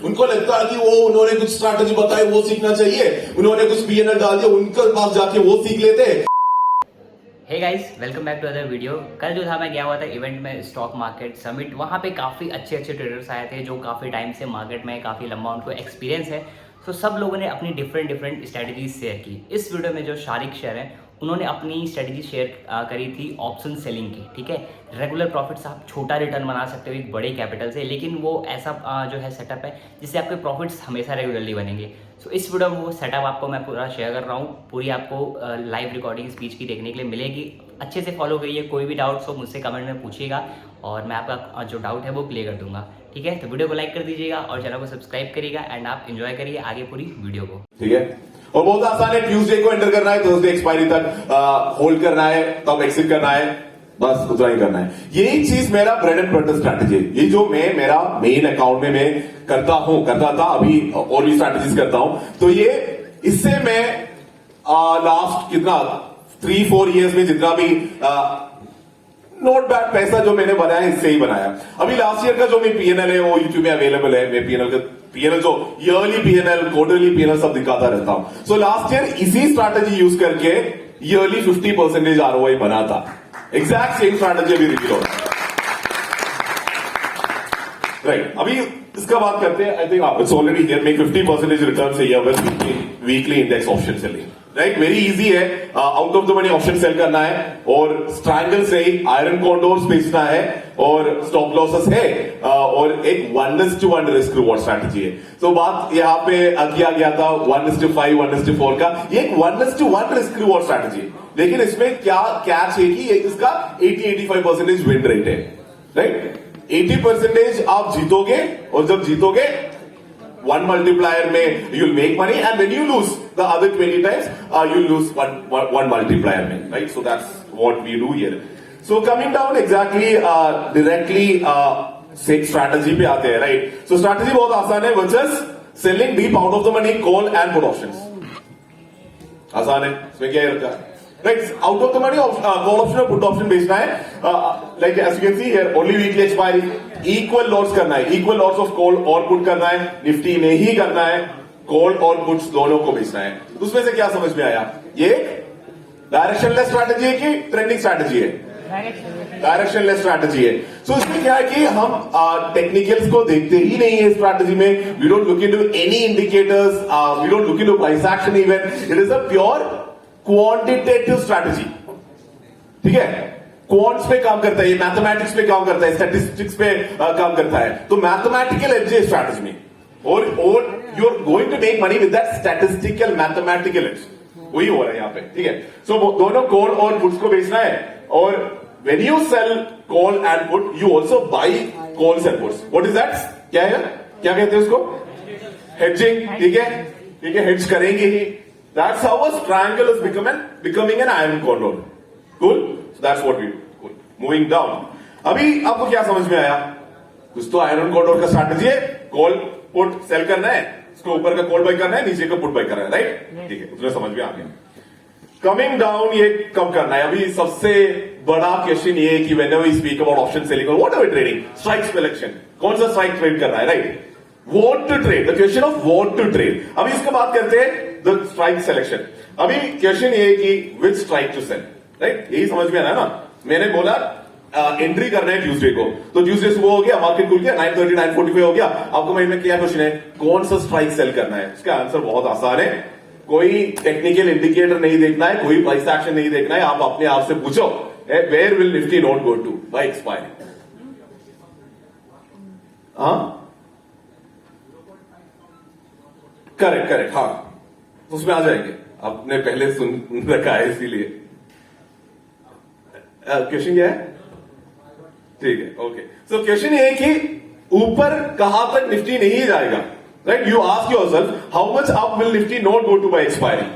उनको लगता है कि वो उन्होंने कुछ स्ट्रैटेजी बताई वो सीखना चाहिए, उन्होंने कुछ पीएनएल डाल दिया उनके पास जाके वो सीख लेते हैं। Hey guys, welcome back to other video. कल जो था मैं गया हुआ था इवेंट में, स्टॉक मार्केट समिट। वहाँ पे काफ़ी अच्छे ट्रेडर्स आए थे जो काफ़ी टाइम से मार्केट में काफ़ी लंबा उनको एक्सपीरियंस है। तो सब लोगों ने अपनी डिफरेंट स्ट्रेटजीज शेयर की। इस वीडियो में जो शारिक शेयर हैं उन्होंने अपनी स्ट्रेटजी शेयर करी थी ऑप्शन सेलिंग की। ठीक है, रेगुलर प्रॉफिट से आप छोटा रिटर्न बना सकते हो एक बड़े कैपिटल से, लेकिन वो ऐसा जो है सेटअप है जिससे आपके प्रॉफिट्स हमेशा रेगुलरली बनेंगे। सो इस वीडियो में वो सेटअप आपको मैं पूरा शेयर कर रहा हूँ। पूरी आपको लाइव रिकॉर्डिंग स्पीच की देखने के लिए मिलेगी। अच्छे से फॉलो करिए। कोई भी डाउट्स हो मुझसे कमेंट में पूछिएगा और मैं आपका जो डाउट है वो क्लियर कर दूंगा। ठीक है, तो वीडियो को लाइक कर दीजिएगा और चैनल को सब्सक्राइब करिएगा एंड आप एंजॉय करिए आगे पूरी वीडियो को। ठीक है, और बहुत आसान है। ट्यूसडे को एंटर करना है, थर्सडे एक्सपायरी तक होल्ड करना है, तब एक्सिट करना है, बस उतना ही करना है। यही चीज मेरा ब्रेड एंड बटर स्ट्रैटेजी है। ये जो मैं मेरा मेन अकाउंट में मैं करता था, अभी और भी स्ट्रैटेजीज करता हूं। तो ये इससे मैं लास्ट कितना 3-4 इयर्स में जितना भी नॉट बैड पैसा जो मैंने बनाया इससे ही बनाया। अभी लास्ट ईयर का जो मेरी पीएनएल है वो यूट्यूब में अवेलेबल है। मैं पीएनएल जो ईयरली पीएनएल, क्वार्टरली पीएनएल सब दिखाता रहता हूं। सो लास्ट ईयर इसी स्ट्रैटेजी यूज करके ईयरली 50% आरओआई बना था। एग्जैक्ट सेम स्ट्रैटेजी अभी रिपीट हो रहा है। राइट, अभी इसका बात करते हैं। I think it's already here. Make 50% return से weekly index option selling. Right, very easy है। Out of the money option sell करना है और स्ट्रैंगल से ही आयरन कॉन्डोर्स बेचना है और स्टॉप लॉसेस है और एक 1:1 रिस्क रिवॉर्ड स्ट्रैटेजी है। तो बात यहाँ पे किया गया था 1:5, 1:4 का। ये एक 1:1 रिस्क रिवॉर्ड स्ट्रैटेजी है, लेकिन इसमें क्या कैच है कि इसका 80-85% विन रेट है। राइट, 80% आप जीतोगे और जब जीतोगे 1 multiplier में you'll make money, and when you lose the other 20 times you'll lose one multiplier में, right? So that's what we do here. So coming down exactly directly strategy पे आते हैं, right? So strategy बहुत आसान है, which is selling deep out of the money call and put options. आसान है, इसमें क्या रखा है? Right, out of the money call option और put option बेचना है। Like as you can see here, only weekly expiry, equal lots करना है, equal lots of call और put करना है। निफ्टी में ही करना है, call और puts दोनों को बेचना है। तो उसमें से क्या समझ में आया? ये डायरेक्शनलेस स्ट्रैटेजी है कि ट्रेंडिंग स्ट्रैटेजी है? डायरेक्शनलेस स्ट्रैटेजी है। सो इसमें क्या है कि हम टेक्निकल्स को देखते ही नहीं है स्ट्रैटेजी में। We don't look into any indicators, we don't look into price action even. It is a pure quantitative strategy. ठीक है, क्वांट्स पे काम करता है, ये मैथमेटिक्स पे काम करता है, स्टैटिस्टिक्स पे काम करता है। तो मैथमेटिकल एज है स्ट्रैटेजी में, और you are going to make money with that statistical mathematical edge. वही हो रहा है यहाँ पे। ठीक है, सो दोनों कॉल और पुट्स को बेचना है, और when you sell call and put you also buy calls and puts. What is that? क्या है, क्या कहते हैं उसको? हेजिंग। ठीक है, हेज करेंगे ही। That's how a triangle is becoming an iron condor. Cool? So that's what we do. Cool. Moving down. अभी आपको क्या समझ में आया? कुछ तो आयरन कॉन्डोर का स्ट्रैटेजी है। कॉल पुट सेल करना है, इसको ऊपर का कॉल बाय करना है, नीचे का पुट बाय करना है। राइट, ठीक है, उतना समझ में आ गया। कमिंग डाउन ये कब करना है? अभी सबसे बड़ा क्वेश्चन ये है कि whenever we speak about option selling और व्हाटएवर ट्रेडिंग, स्ट्राइक सिलेक्शन, कौन सा स्ट्राइक ट्रेड करना है? Right, What to trade, the question of what to trade. अभी इसका बात करते हैं the strike selection. अभी क्वेश्चन ये है कि which strike to sell, right? यही समझ में आ रहा है ना? मैंने बोला एंट्री करना है ट्यूसडे को, तो ट्यूसडे सुबह हो गया, मार्केट खुल गया, 9:30, 9:45 हो गया। आपको माइंड में क्या क्वेश्चन है? कौन सा स्ट्राइक सेल करना है? इसका आंसर बहुत आसान है। कोई टेक्निकल इंडिकेटर नहीं देखना है, कोई प्राइस एक्शन नहीं देखना है। आप अपने आप से पूछो, where will Nifty not go to by expiry? हाँ, करेक्ट, हाँ, उसमें आ जाएंगे। आपने पहले सुन रखा है इसीलिए। क्वेश्चन क्या है? ठीक है, ओके। सो क्वेश्चन ये है कि ऊपर कहां तक निफ्टी नहीं जाएगा। Right, you ask yourself how much up will Nifty not go to by expiry.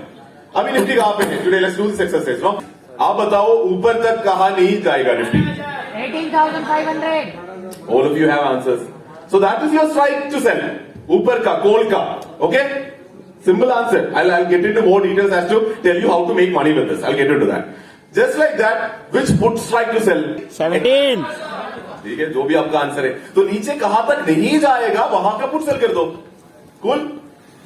अभी निफ्टी कहां पे है today? Let's do this exercise. No, आप बताओ ऊपर तक कहां नहीं जाएगा Nifty? 18,500. All of you have answers. So that is your strike to sell, ऊपर का, कॉल का। Okay, simple answer. I'll get into more details as to tell you how to make money with this. I'll get into that. Just like that, which put strike to sell? 17. ठीक है, जो भी आपका answer है। तो नीचे कहां तक नहीं जाएगा वहां का पुट सेल कर दो। Cool,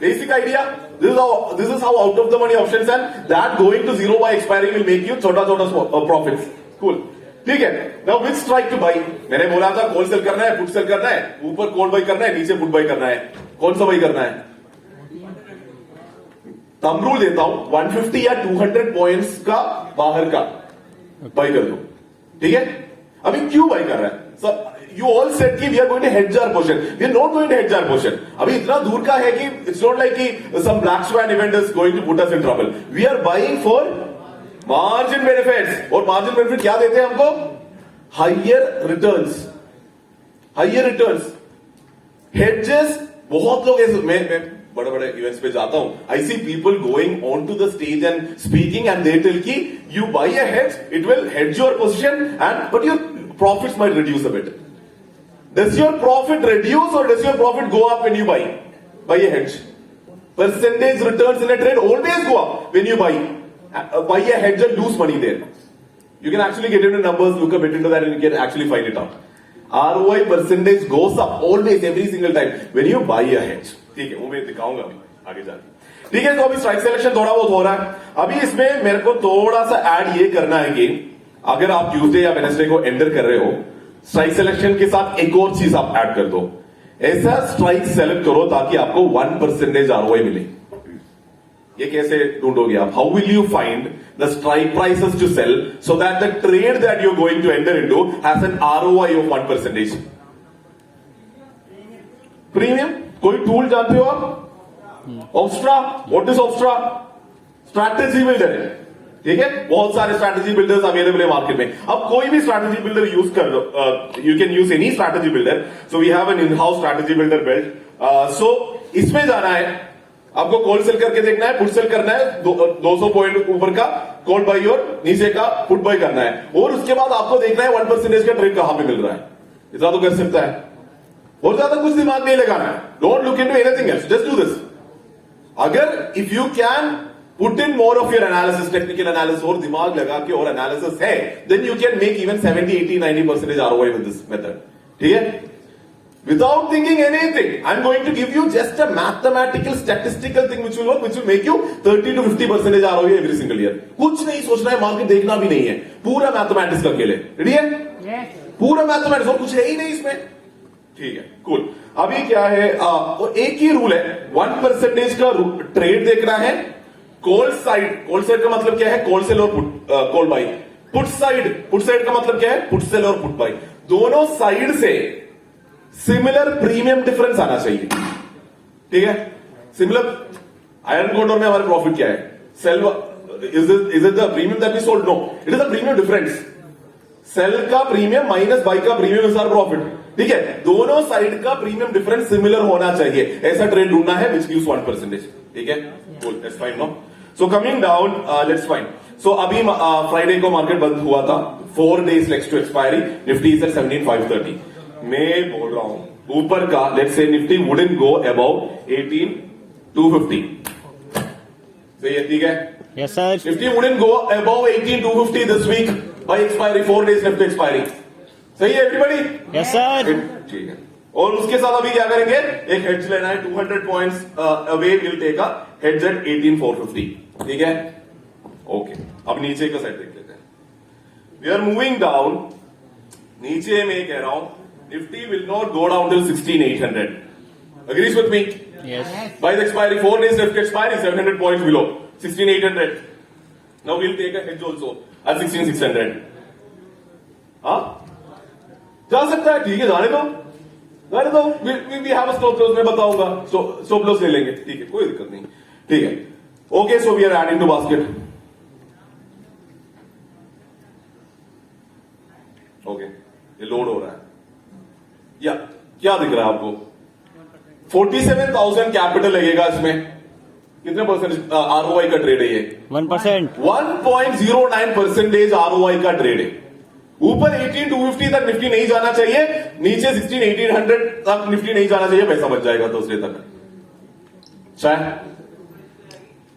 basic idea. This is how out of the money options and that going to zero by expiry will make you छोटा छोटा प्रॉफिट्स। कूल, ठीक है। Now which strike to buy? मैंने बोला था कॉल सेल करना है, पुट सेल करना है, ऊपर कॉल बाई करना है, नीचे पुट बाई करना है। कौन सा बाई करना है? थंब रूल देता हूं, 150 या 200 पॉइंट्स का बाहर का बाई कर दो। ठीक है, अभी क्यों बाई कर रहा है? यू ऑल सेड कि we are going to hedge our position, we are not going to hedge our position. अभी इतना दूर का है कि इट्स नॉट लाइक कि some black swan event is going to put us in trouble. We are buying for margin benefits, और margin benefit क्या देते हैं हमको? Higher returns, higher returns. Hedges, बहुत लोग मैं बड़े बड़े इवेंट्स पे जाता हूं, I see people going on to the stage and speaking and they tell की you buy a hedge, it will hedge your position and but your profits might reduce a bit. Does your profit reduce और does your profit go up when you buy a hedge? Percentage returns in a trade always go up when you buy a hedge and lose money there. You can actually get into numbers, look a bit into that, and you can actually find it out. ROI percentage goes up always, every single time when you buy a hedge. ठीक है, वो मैं दिखाऊंगा अभी आगे जाके। ठीक है, तो अभी स्ट्राइक सिलेक्शन थोड़ा बहुत हो रहा है। अभी इसमें मेरे को थोड़ा सा ऐड ये करना है कि अगर आप ट्यूसडे या वेडनेसडे को एंटर कर रहे हो, स्ट्राइक सिलेक्शन के साथ एक और चीज आप ऐड कर दो। ऐसा स्ट्राइक सेलेक्ट करो ताकि आपको 1% ROI मिले। ये कैसे ढूंढोगे आप? How will you find the strike prices to sell so that the trade that you are going to enter into has an ROI of 1%? Premium, कोई टूल जानते हो आप? Opstra, what is Opstra? Strategy builder है। ठीक है, बहुत सारे स्ट्रैटेजी बिल्डर्स अवेलेबल है मार्केट में। अब कोई भी स्ट्रैटेजी बिल्डर यूज कर लो, you can use any strategy builder. So we have N in house strategy builder build. So इसमें जाना है, आपको कॉल सेल करके देखना है, पुट सेल करना है, 200 पॉइंट ऊपर का कॉल बाई और नीचे का पुट बाई करना है, और उसके बाद आपको देखना है 1% का ट्रेड कहां पे मिल रहा है। इतना तो कर सकता है, और ज्यादा कुछ दिमाग नहीं लगाना है। Don't look into anything else, just do this. अगर if you can put in more of your analysis, technical analysis, और दिमाग लगा के और एनालिसिस है, then you can make even 70, 80, 90% ROI with this method. ठीक है, without thinking anything, I'm going to give you just a mathematical, statistical thing which will make you 30 to 50% ROI every single year. कुछ नहीं सोचना है, market देखना भी नहीं है, पूरा मैथमेटिक्स का खेल है। रेडी है? yes. पूरा मैथमेटिक्स, और कुछ है ही नहीं इसमें। ठीक है, कूल। अभी क्या है, एक ही रूल है, 1% का ट्रेड देखना है। कॉल साइड का मतलब क्या है? कॉल सेल और कॉल बाई। पुट साइड का मतलब क्या है? पुट सेल और पुट बाई। दोनों साइड से सिमिलर प्रीमियम डिफरेंस आना चाहिए। ठीक है, सिमिलर। आयरन कोडर में हमारे प्रॉफिट क्या है? Sell is it the premium that we sold? No, it is the premium difference. Sell का प्रीमियम माइनस बाई का प्रीमियम इज आवर प्रॉफिट। ठीक है, दोनों साइड का प्रीमियम डिफरेंस सिमिलर होना चाहिए, ऐसा ट्रेड ढूंढना है विच गिव्स 1%। ठीक है, cool, that's fine no. So coming down, let's find. So अभी फ्राइडे को मार्केट बंद हुआ था, 4 days next to expiry. Nifty is at 17,530। मैं बोल रहा हूं ऊपर का, let's say Nifty wouldn't go above 18,250। सही है? ठीक है, yes sir. Nifty wouldn't go above 18,250 this week by expiry, 4 days left expiry. सही है एवरीबॉडी? Yes sir. ठीक है, और उसके साथ अभी क्या करेंगे? एक हेड्ज लेना है, 200 points away will take a hedge at 18,450। ठीक है, ओके। अब नीचे का साइड देख लेते हैं। We are moving down. नीचे मैं कह रहा हूं Nifty will not go down till 16,800. Agrees with me? Yes. By the expiry, 4 days left expiry, 700 points below 16,800. Now we'll take a hedge also at 16,600. हाँ, जा सकता है। ठीक है, जाने दो। We have a stop loss, मैं बताऊंगा। Stop loss ले लेंगे, ठीक है, कोई दिक्कत नहीं। ठीक है, okay, so we are adding to basket. Okay, ये लोड हो रहा है। या क्या दिख रहा है आपको? 47,000 कैपिटल लगेगा इसमें। कितने परसेंट ROI का ट्रेड है ये? 1%। 1.09% ROI का ट्रेड है। ऊपर 18,250 तक निफ्टी नहीं जाना चाहिए, नीचे 16,800 तक निफ्टी नहीं जाना चाहिए, पैसा बच जाएगा दूसरे तक। शायद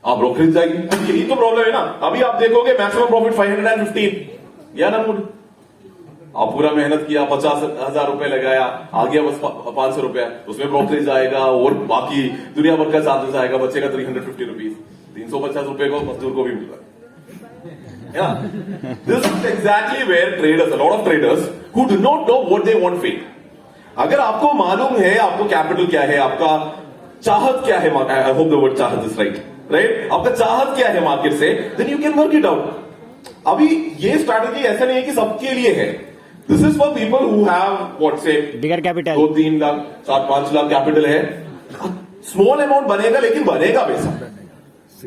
आप रोक खरीद जाएगी। यही तो प्रॉब्लम है ना। अभी आप देखोगे मैक्सिमम प्रॉफिट 515 गया ना मूड। आप पूरा मेहनत किया, 50,000 रुपए लगाया, आ गया बस 500 रुपया, उसमें ब्रोकरेज आएगा और बाकी दुनिया भर का चार्जेस आएगा, बचेगा 350 रुपीज, 350 रुपए को मजदूर को भी मिल रहा है। This is exactly where traders, a lot of traders who do not know what they want fail. अगर आपको मालूम है आपको कैपिटल क्या है, आपका चाहत क्या है, आई होप द वर्ड चाहत इज राइट, आपका चाहत क्या है मार्केट से, then you can work it out. अभी ये स्ट्रैटेजी ऐसा नहीं है कि सबके लिए है, this is for people who have what से बिगर कैपिटल, 2-3 लाख 7-5 लाख कैपिटल है, स्मॉल अमाउंट बनेगा लेकिन बनेगा पैसा,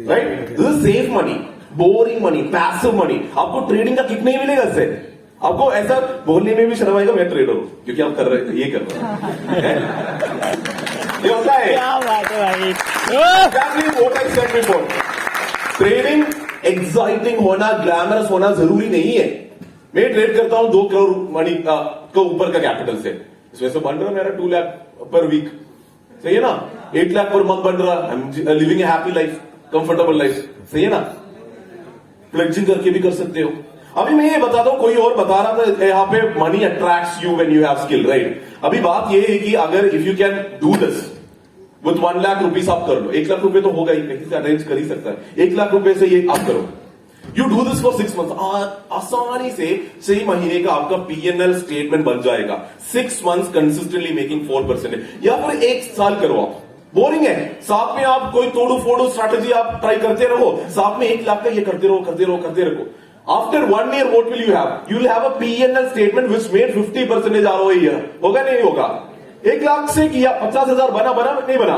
right. This is safe money, boring money, passive money. आपको ट्रेडिंग का किक नहीं मिलेगा इससे, आपको ऐसा बोलने में भी शर्म आएगा मैं ट्रेडर हूं, क्योंकि आप कर रहे थे, ये कर रहे हैं। ये होता है, क्या बात है भाई। Exactly what I said before. Trading exciting होना, ग्लैमरस होना जरूरी नहीं है। मैं ट्रेड करता हूं 2 करोड़ मनी को ऊपर का कैपिटल से, इसमें से बन रहा मेरा 2 लाख पर वीक, सही है ना, 8 लाख पर मंथ बन रहा, I am living A happy life, comfortable life, सही है ना। प्लेजिंग करके भी कर सकते हो। अभी मैं ये बताता हूं, कोई और बता रहा था यहाँ पे money attracts you when you have skill, right. अभी बात ये है कि अगर if you can do this with 1 lakh rupees आप कर लो, 1 लाख रुपए तो होगा ही, कहीं से अरेंज कर ही सकता है, 1 लाख रुपए से ये आप करो, you do this for 6 months, आसानी से 6 महीने का आपका पीएनएल स्टेटमेंट बन जाएगा। 6 मंथ्स कंसिस्टेंटली मेकिंग 4%, या फिर 1 साल करो आप, बोरिंग है, साथ में आप कोई तोड़ू फोड़ू स्ट्रैटेजी आप ट्राई करते रहो, साथ में 1 लाख का ये करते रहो। After 1 year what will you have? You will have a P&L statement which made 50% ROI a year. होगा नहीं होगा? 1 लाख से किया, 50,000 बना नहीं बना?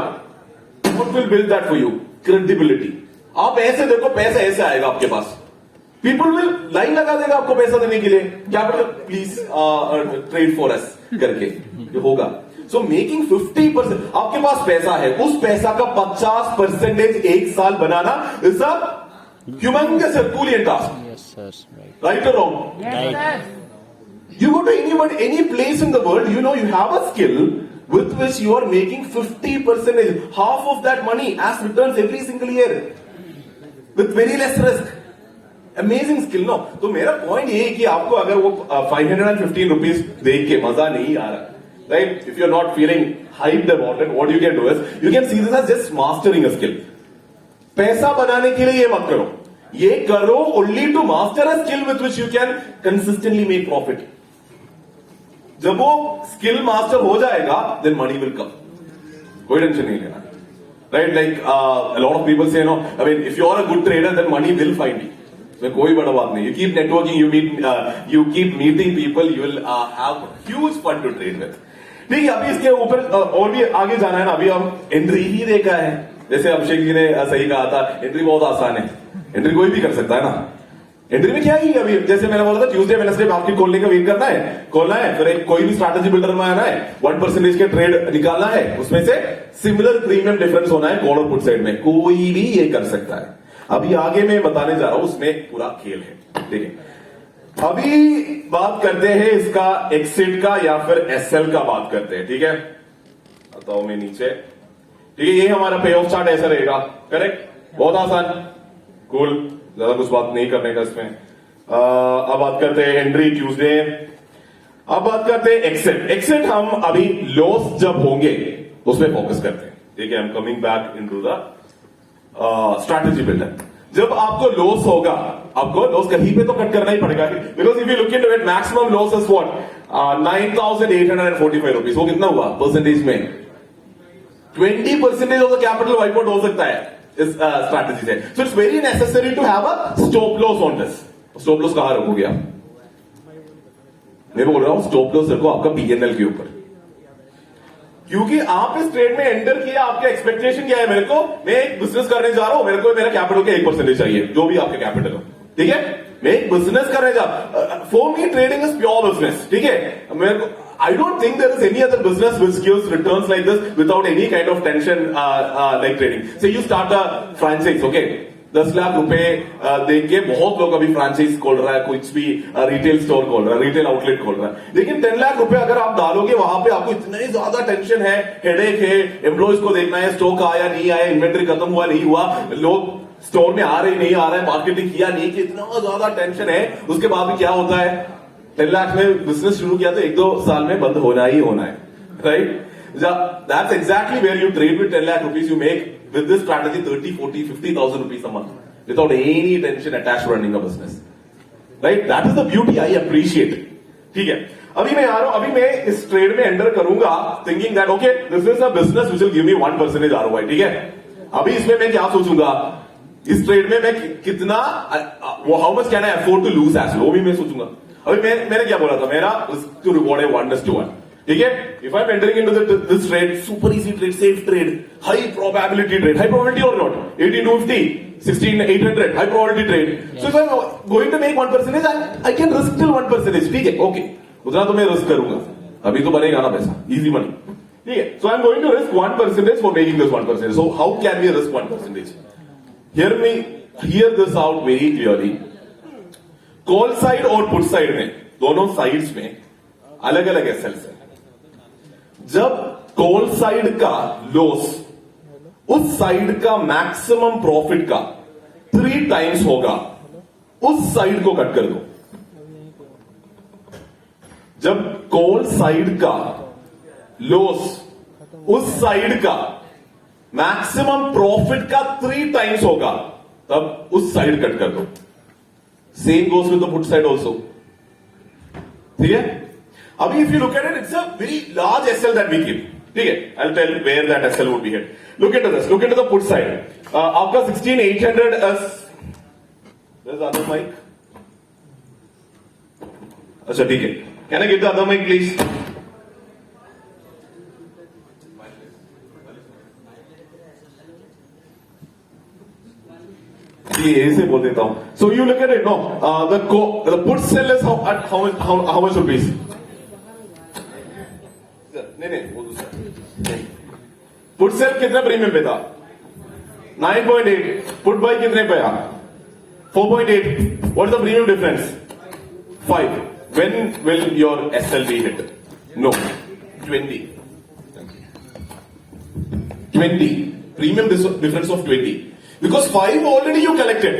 What will build that for you? Credibility. आप ऐसे देखो, पैसा ऐसे आएगा आपके पास, पीपल विल लाइन लगा देगा आपको पैसा देने के लिए, capital please trade for us करके, ये होगा। सो मेकिंग 50%, आपके पास पैसा है, उस पैसा का 50% 1 साल बनाना is a humongous herculean task. Yes, sir. Right or wrong? Right. You go to any place in the world, you know you have a skill with which you are making 50%, half of that money as returns every single year with very less risk. Amazing skill, no? तो मेरा point ये है कि आपको अगर वो 515 rupees देख के मजा नहीं आ रहा, right? If you're not feeling hyped about it, what you can do is you can see this as just mastering a skill. पैसा बनाने के लिए ये मत करो, ये करो only to master a skill with which you can consistently make profit. जब वो स्किल मास्टर हो जाएगा देन मनी विल कम, कोई टेंशन नहीं लेना, right. Like a lot of people से, no, I mean if you are a good trader then money will find you, कोई बड़ा बात नहीं। You keep networking, you keep meeting people, you will have huge fun to trade with. ठीक है, अभी इसके ऊपर और भी आगे जाना है ना। अभी हम एंट्री ही देखा है, जैसे अभिषेक जी ने सही कहा था, एंट्री बहुत आसान है, एंट्री कोई भी कर सकता है ना। एंट्री में क्या ही, अभी जैसे मैंने बोला था ट्यूसडे वेडनेसडे मार्केट खोलने का वेट करना है, खोलना है, फिर एक कोई भी स्ट्रैटेजी बिल्डर में आना है, 1% के ट्रेड निकालना है, उसमें से सिमिलर प्रीमियम डिफरेंस होना है कॉल और पुट साइड में, कोई भी ये कर सकता है। अभी आगे मैं बताने जा रहा हूं, उसमें पूरा खेल है, ठीक है। अभी बात करते हैं इसका एक्सिट का या फिर एसएल का बात करते हैं, ठीक है। बताओ मैं नीचे, ठीक है, ये हमारा पे ऑफ चार्ट ऐसा रहेगा, करेक्ट, बहुत आसान, कूल, ज्यादा कुछ बात नहीं करने का इसमें। अब बात करते हैं एंट्री ट्यूसडे, अब बात करते हैं एक्सिट। एक्सिट हम अभी लॉस जब होंगे उसमें फोकस करते हैं, ठीक है। I am coming back into the strategy builder. जब आपको लॉस होगा, आपको लॉस कहीं पे तो कट करना ही पड़ेगा, because if you look into it maximum loss is what 9,845 rupees. वो कितना हुआ परसेंटेज में? 20% of the capital wipe out हो सकता है इस स्ट्रैटेजी से। So it's very necessary to have a stop loss on this. Stop loss कहां रखोगे आप? मैं बोल रहा हूं स्टॉप लॉस रखो आपका पीएनएल के ऊपर, क्योंकि आप इस ट्रेड में एंटर किया, आपका एक्सपेक्टेशन क्या है? मेरे को, मैं एक बिजनेस करने जा रहा हूं, मेरे को मेरा कैपिटल के 1% चाहिए, जो भी आपके कैपिटल हो, ठीक है। मैं एक बिजनेस करने जा, for me trading is pure business, ठीक है। मेरे को I don't think there is any other business which gives returns like this without any kind of tension like trading. Say you start a franchise, okay? 10 lakh रुपए देख के बहुत लोग अभी फ्रेंचाइज खोल रहा है, कुछ भी रिटेल स्टोर खोल रहा है, रिटेल आउटलेट खोल रहा है, लेकिन 10 लाख रुपए अगर आप डालोगे वहां पे, आपको इतनी ज्यादा टेंशन है, हेडेक है, एम्प्लॉइज को देखना है, स्टॉक आया नहीं आया, इन्वेंटरी खत्म हुआ नहीं हुआ, लोग स्टोर में आ रहे नहीं आ रहा है, मार्केटिंग किया नहीं, कि इतना ज्यादा टेंशन है। उसके बाद भी क्या होता है? 10 लाख में बिजनेस शुरू किया तो 1-2 साल में बंद होना ही होना है, right? That's exactly where you trade with 10 lakh rupees. You make with this strategy 30, 40, 50,000 rupees a month without any tension attached to running a business, right? That is the beauty I appreciate. ठीक है, अभी मैं आ रहा हूं, अभी मैं इस trade में एंटर करूंगा thinking that okay, this is a business which will give me 1% ROI. ठीक है, अभी इसमें मैं क्या सोचूंगा, इस ट्रेड में मैं कितना, how much can I afford to lose as, वो भी मैं सोचूंगा. अभी मैंने क्या बोला था, मेरा रिस्क टू रिवॉर्ड है 1:1. ठीक है, if I am entering into this trade, super easy trade, safe trade, high probability trade, high probability और not, 18-50, 16-800, high probability trade. So if I am going to make 1%, I can risk till 1%. ठीक है, okay, उतना तो मैं risk करूंगा, अभी तो बनेगा ना पैसा, इजी मनी. ठीक है, so I am going to risk 1% for making this 1%. So how can we risk 1%? Hear this out very clearly. Call side और पुट साइड में, दोनों साइड्स में अलग अलग एसएल्स है. जब कॉल साइड का लॉस उस साइड का मैक्सिमम प्रॉफिट का 3 टाइम्स होगा, उस साइड को कट कर दो. जब कॉल साइड का लॉस उस साइड का मैक्सिमम प्रॉफिट का 3 टाइम्स होगा, तब उस साइड कट कर दो. Same goes with the put side also. ठीक है, अभी if you look at it, it's a very large SL that we keep. ठीक है, I will tell where that SL would be hit. Look it this, look it the put side. आपका 16,800 there's the other mic. अच्छा ठीक है, can I get the other mic please? ये से बोल देता हूं. So you look at it, no, the put sell is how much rupees? नहीं, वो दूसरा. पुट सेल कितने प्रीमियम पे था? 9.8. पुट बाय कितने पे आ? 4.8. What is the premium difference? 5. When will your SL be hit? No. 20. 20. Premium difference of 20. Because 5 already you collected.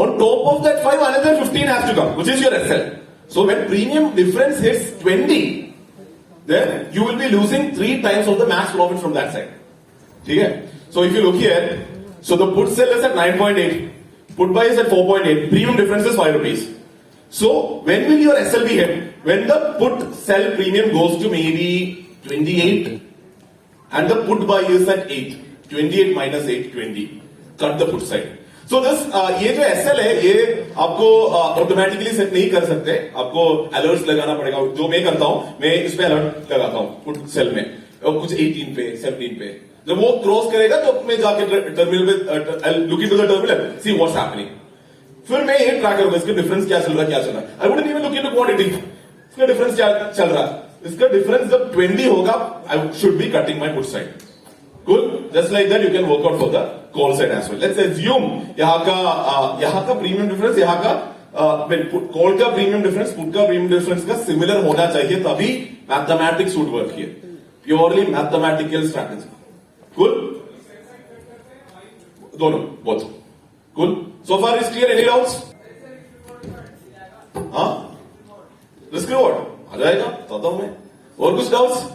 On top of that 5, another 15 has to come, which is your SL. So when premium difference hits 20, then you will be losing 3 times of the max profit from that side. Okay? So if you look here, so the put sell is at 9.8, put buy is at 4.8, premium difference is 5 rupees. So when will your SL be hit? When the put sell premium goes to maybe 28 and the put buy is at 8. 28 minus 8, 20. Cut the put side. So this ये जो SL है, ये आपको automatically set नहीं कर सकते, आपको alerts लगाना पड़ेगा. जो मैं करता हूं, मैं इस पे अलर्ट लगाता हूं पुट सेल में, और कुछ 18 पे 17 पे. जब वो क्रॉस करेगा तो मैं जाके टर्मिनल पे look into the terminal, see what's happening. फिर मैं ये ट्रैक करूंगा इसका डिफरेंस क्या चल रहा है. I wouldn't even look into quantity, इसका डिफरेंस क्या चल रहा है. इसका डिफरेंस जब 20 होगा, I should be cutting my put side. Cool. Just like that, you can work out for the call side as well. Let's assume यहाँ का प्रीमियम डिफरेंस, यहाँ का कॉल का प्रीमियम डिफरेंस, पुट का प्रीमियम डिफरेंस का similar होना चाहिए, तभी mathematics would work here. Purely mathematical strategy. Cool. दोनों both. Cool. So far is clear? Any doubts? हाँ, रिस्क रिवॉर्ड आ जाएगा, बताता हूं मैं. और कुछ डाउट्स?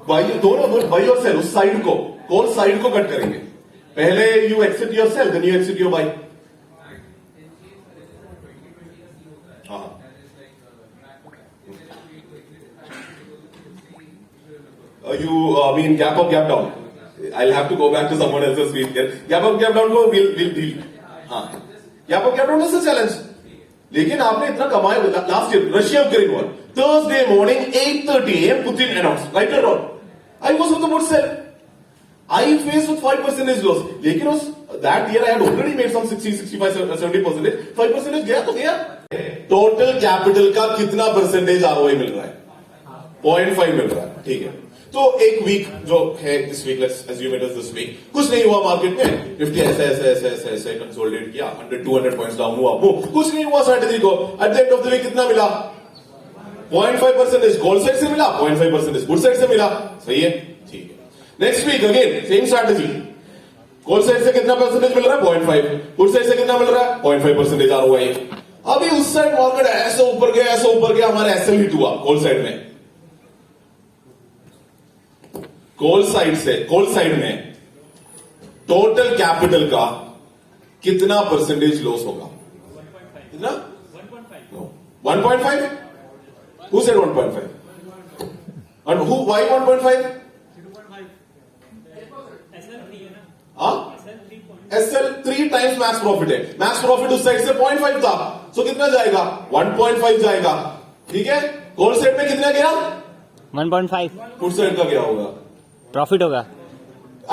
बाई और सेल, उस साइड को, कॉल साइड को कट करेंगे. पहले you exit your sell, then you exit your buy. You mean gap up, gap down? I'll have to go back to someone else's screen here. Gap up, gap down को we'll deal. हाँ, gap up, gap down is a challenge. लेकिन आपने इतना कमाया. Last year Russia Ukraine war, Thursday morning 8:30 AM Putin announce, right और wrong? I was on the board sell. I faced with 5% loss. लेकिन उस that year I had already made some 60, 65, 70%. 5% गया तो गया. टोटल कैपिटल का कितना percentage ROI मिल रहा है? 0.5 मिल रहा है. ठीक है, तो एक वीक जो है, this week, let's assume it is this week, कुछ नहीं हुआ मार्केट में. निफ्टी ऐसे कंसोलिडेट किया, 100-200 पॉइंट्स डाउन हुआ, कुछ नहीं हुआ स्ट्रेटेजी को. At the end of the week कितना मिला? 0.5% कॉल साइड से मिला, 0.5% पुट साइड से मिला. सही है, ठीक है. Next week again same strategy, call side से कितना परसेंटेज मिल रहा है? 0.5। पुट साइड से कितना मिल रहा है? 0.5% ROI। अभी उस साइड मार्केट ऐसे ऊपर गया, हमारा एसएल हिट हुआ कॉल साइड में। कॉल साइड में टोटल कैपिटल का कितना परसेंटेज लॉस होगा? कितना? 1.5? Who said 1.5? And who? Why 1.5? SL 3 times max profit है। मैक्स प्रॉफिट उस साइड से 0.5 था, सो कितना जाएगा? 1.5 जाएगा। ठीक है, कॉल साइड में कितना गया? 1.5 पुट साइड का क्या होगा? प्रॉफिट होगा।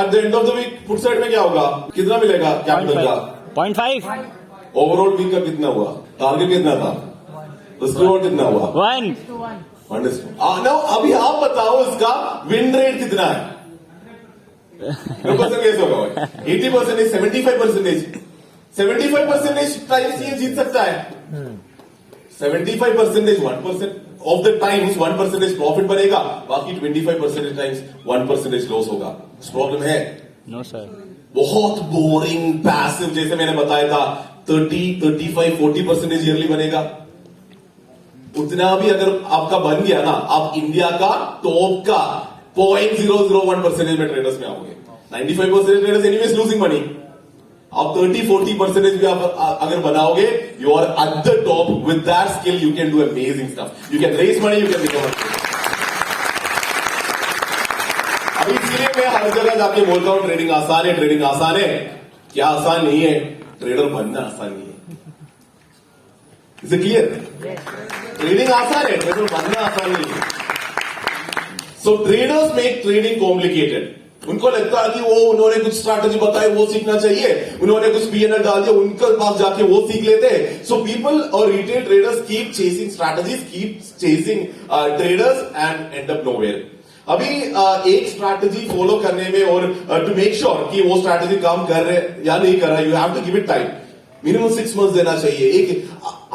At the end of the week put side में क्या होगा? कितना मिलेगा कैपिटल का? 0.5 ओवरऑल वीक का कितना हुआ? टारगेट कितना था? रिस्क कितना हुआ? 1 नो, अभी आप बताओ इसका विन रेट कितना है? कैसे होगा भाई? 80%, 75%, 75% टाइम्स ये जीत सकता है। 75% 1% ऑफ द टाइम्स 1% प्रॉफिट बनेगा, बाकी 25% टाइम्स 1% लॉस होगा। प्रॉब्लम है? No sir. बहुत बोरिंग पैसिव, जैसे मैंने बताया था 30, 35, 40% ईयरली बनेगा। उतना भी अगर आपका बन गया ना, आप इंडिया का टॉप का 0.001% में ट्रेडर्स में आओगे। 95% ट्रेडर्स एनीवेज लूजिंग मनी। आप 30-40% भी आप अगर बनाओगे, you are at the top. With that skill you can do amazing stuff. You can raise money, you can become. अभी इसलिए मैं हर जगह जाके बोलता हूं ट्रेडिंग आसान है, ट्रेडिंग आसान है। क्या आसान नहीं है? ट्रेडर बनना आसान नहीं है। Is it clear? ट्रेडिंग आसान है, ट्रेडर बनना आसान नहीं है। सो ट्रेडर्स मेक ट्रेडिंग कॉम्प्लिकेटेड। उनको लगता है कि वो उन्होंने कुछ स्ट्रैटेजी बताई, वो सीखना चाहिए, उन्होंने कुछ पीएनएल डाल दिया, उनके पास जाके वो सीख लेते हैं। सो पीपल और retail traders keep chasing strategies, keep chasing traders and and up nowhere. अभी एक स्ट्रैटेजी फॉलो करने में और टू मेक श्योर कि वो स्ट्रैटेजी काम कर रहे या नहीं कर रहा, you have to give it time. Minimum 6 months देना चाहिए। एक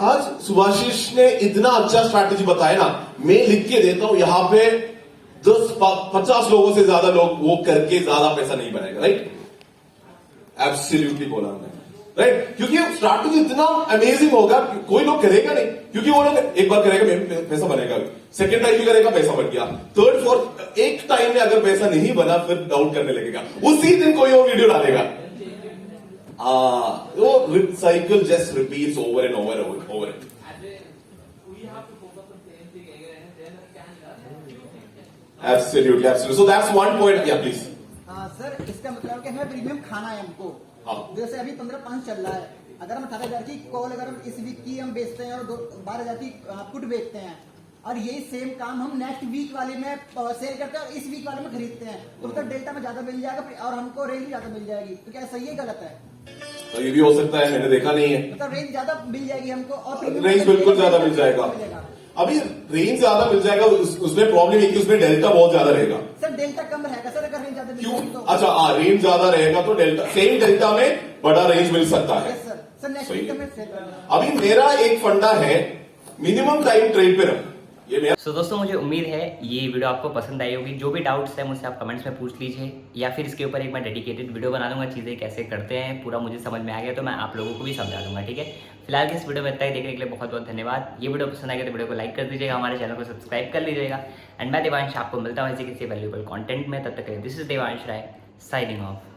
आज सुभाषिष ने इतना अच्छा स्ट्रैटेजी बताया ना, मैं लिख के देता हूं यहां पे 10-50 लोगों से ज्यादा लोग वो करके ज्यादा पैसा नहीं बनाएगा। राइट? एब्सोल्युटली बोला हमने, राइट? क्योंकि स्ट्रैटेजी इतना अमेजिंग होगा, कोई लोग करेगा नहीं, क्योंकि वो लोग एक बार करेगा पैसा बनेगा, सेकंड टाइम भी करेगा पैसा बन गया, थर्ड फोर्थ, एक टाइम में अगर पैसा नहीं बना फिर डाउट करने लगेगा, उसी दिन कोई और वीडियो डालेगा। वो cycle just repeats over and over over. Absolutely, absolutely. So that's one point. Yeah, please. Sir, इसका मतलब कि हमें प्रीमियम खाना है हमको। हाँ। जैसे अभी 15,500 चल रहा है, अगर हम 18,000 की कॉल अगर हम इस वीक की हम बेचते हैं और 12,000 की पुट बेचते हैं, और यही सेम काम हम नेक्स्ट वीक वाले में सेल करते हैं और इस वीक वाले में खरीदते हैं, तो मतलब डेल्टा में ज्यादा मिल जाएगा और हमको रेंज भी ज्यादा मिल जाएगी। तो क्या सही है गलत है? तो ये भी हो सकता है, मैंने देखा नहीं है। मतलब रेंज ज्यादा मिल जाएगी हमको और रेंज बिल्कुल ज्यादा मिल जाएगा। अभी रेंज ज्यादा मिल जाएगा, उसमें प्रॉब्लम है कि उसमें डेल्टा बहुत ज्यादा रहेगा। सर डेल्टा कम रहेगा सर, अगर रेंज ज्यादा मिल क्यों? जाएगी तो। अच्छा, रेंज ज्यादा रहेगा तो डेल्टा, सेम डेल्टा में बड़ा रेंज मिल सकता है। Yes sir. सर नेक्स्ट सही वीक है। में सेल करना। अभी मेरा एक फंडा है, मिनिमम टाइम ट्रेड पे रख। ये मेरा सो दोस्तों, मुझे उम्मीद है ये वीडियो आपको पसंद आई होगी। जो भी डाउट्स है मुझसे आप कमेंट्स में पूछ लीजिए, या फिर इसके ऊपर एक मैं डेडिकेटेड वीडियो बना दूंगा, चीज़ें कैसे करते हैं पूरा मुझे समझ में आ गया तो मैं आप लोगों को भी समझा दूंगा। ठीक है, फिलहाल इस वीडियो में इतना ही। देखने के लिए बहुत बहुत धन्यवाद। ये वीडियो पसंद आएगा तो वीडियो को लाइक कर दीजिएगा, हमारे चैनल को सब्सक्राइब कर लीजिएगा। एंड मैं देवांश आपको मिलता हूँ ऐसे किसी वैल्यूएबल कंटेंट में। तब तक this is Devansh Rai signing of.